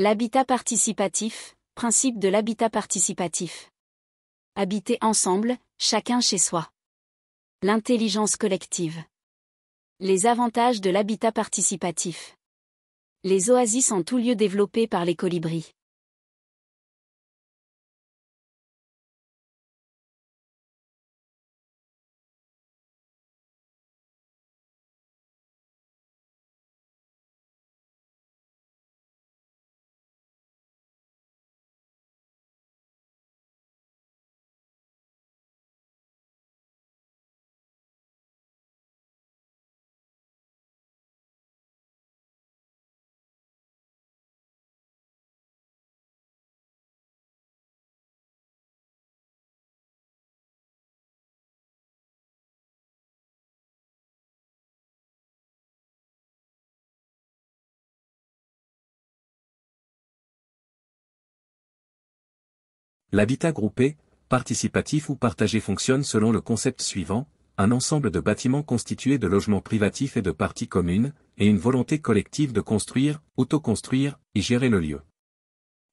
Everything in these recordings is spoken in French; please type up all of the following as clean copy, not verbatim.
L'habitat participatif, principe de l'habitat participatif. Habiter ensemble, chacun chez soi. L'intelligence collective. Les avantages de l'habitat participatif. Les oasis en tout lieu développées par les colibris. L'habitat groupé, participatif ou partagé fonctionne selon le concept suivant: un ensemble de bâtiments constitués de logements privatifs et de parties communes, et une volonté collective de construire, autoconstruire, et gérer le lieu.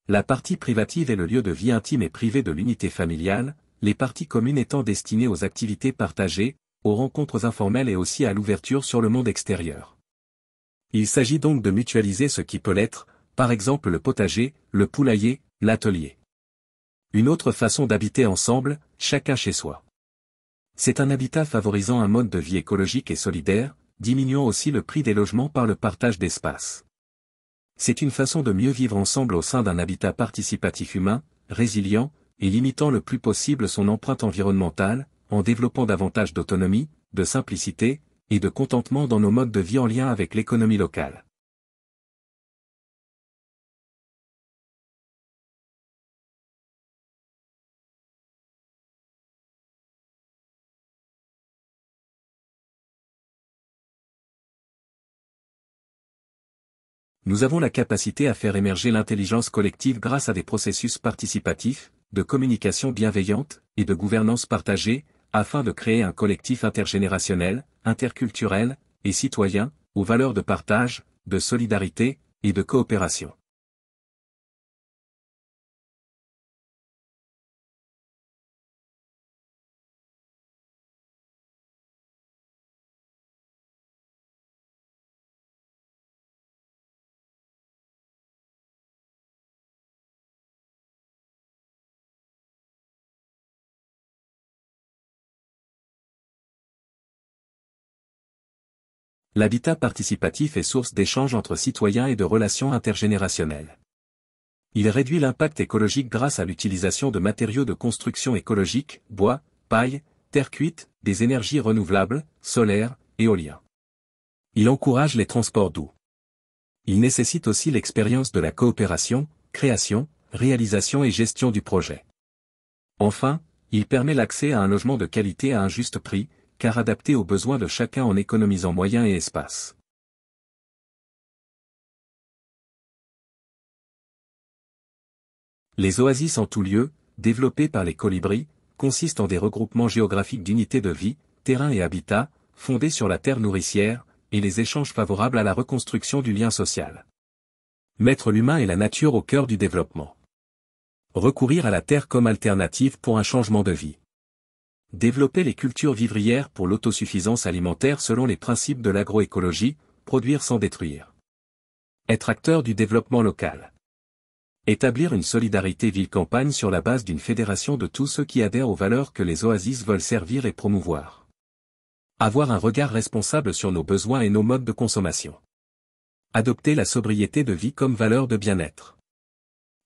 La partie privative est le lieu de vie intime et privé de l'unité familiale, les parties communes étant destinées aux activités partagées, aux rencontres informelles et aussi à l'ouverture sur le monde extérieur. Il s'agit donc de mutualiser ce qui peut l'être, par exemple le potager, le poulailler, l'atelier. Une autre façon d'habiter ensemble, chacun chez soi. C'est un habitat favorisant un mode de vie écologique et solidaire, diminuant aussi le prix des logements par le partage d'espace. C'est une façon de mieux vivre ensemble au sein d'un habitat participatif humain, résilient, et limitant le plus possible son empreinte environnementale, en développant davantage d'autonomie, de simplicité, et de contentement dans nos modes de vie en lien avec l'économie locale. Nous avons la capacité à faire émerger l'intelligence collective grâce à des processus participatifs, de communication bienveillante, et de gouvernance partagée, afin de créer un collectif intergénérationnel, interculturel, et citoyen, aux valeurs de partage, de solidarité, et de coopération. L'habitat participatif est source d'échanges entre citoyens et de relations intergénérationnelles. Il réduit l'impact écologique grâce à l'utilisation de matériaux de construction écologiques, bois, paille, terre cuite, des énergies renouvelables, solaires, éoliens. Il encourage les transports doux. Il nécessite aussi l'expérience de la coopération, création, réalisation et gestion du projet. Enfin, il permet l'accès à un logement de qualité à un juste prix, car adapté aux besoins de chacun en économisant moyens et espace. Les oasis en tout lieu, développées par les colibris, consistent en des regroupements géographiques d'unités de vie, terrain et habitat, fondés sur la terre nourricière, et les échanges favorables à la reconstruction du lien social. Mettre l'humain et la nature au cœur du développement. Recourir à la terre comme alternative pour un changement de vie. Développer les cultures vivrières pour l'autosuffisance alimentaire selon les principes de l'agroécologie, produire sans détruire. Être acteur du développement local. Établir une solidarité ville-campagne sur la base d'une fédération de tous ceux qui adhèrent aux valeurs que les oasis veulent servir et promouvoir. Avoir un regard responsable sur nos besoins et nos modes de consommation. Adopter la sobriété de vie comme valeur de bien-être.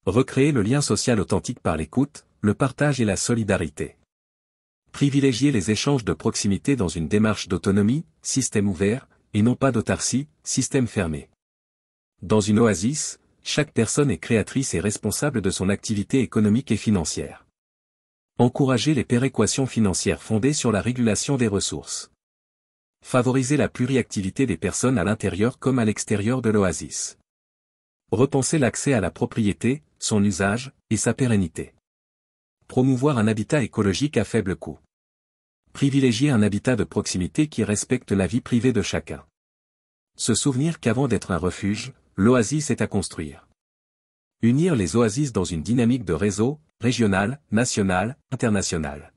Recréer le lien social authentique par l'écoute, le partage et la solidarité. Privilégier les échanges de proximité dans une démarche d'autonomie, système ouvert, et non pas d'autarcie, système fermé. Dans une oasis, chaque personne est créatrice et responsable de son activité économique et financière. Encourager les péréquations financières fondées sur la régulation des ressources. Favoriser la pluriactivité des personnes à l'intérieur comme à l'extérieur de l'oasis. Repenser l'accès à la propriété, son usage, et sa pérennité. Promouvoir un habitat écologique à faible coût. Privilégier un habitat de proximité qui respecte la vie privée de chacun. Se souvenir qu'avant d'être un refuge, l'oasis est à construire. Unir les oasis dans une dynamique de réseau, régional, national, international.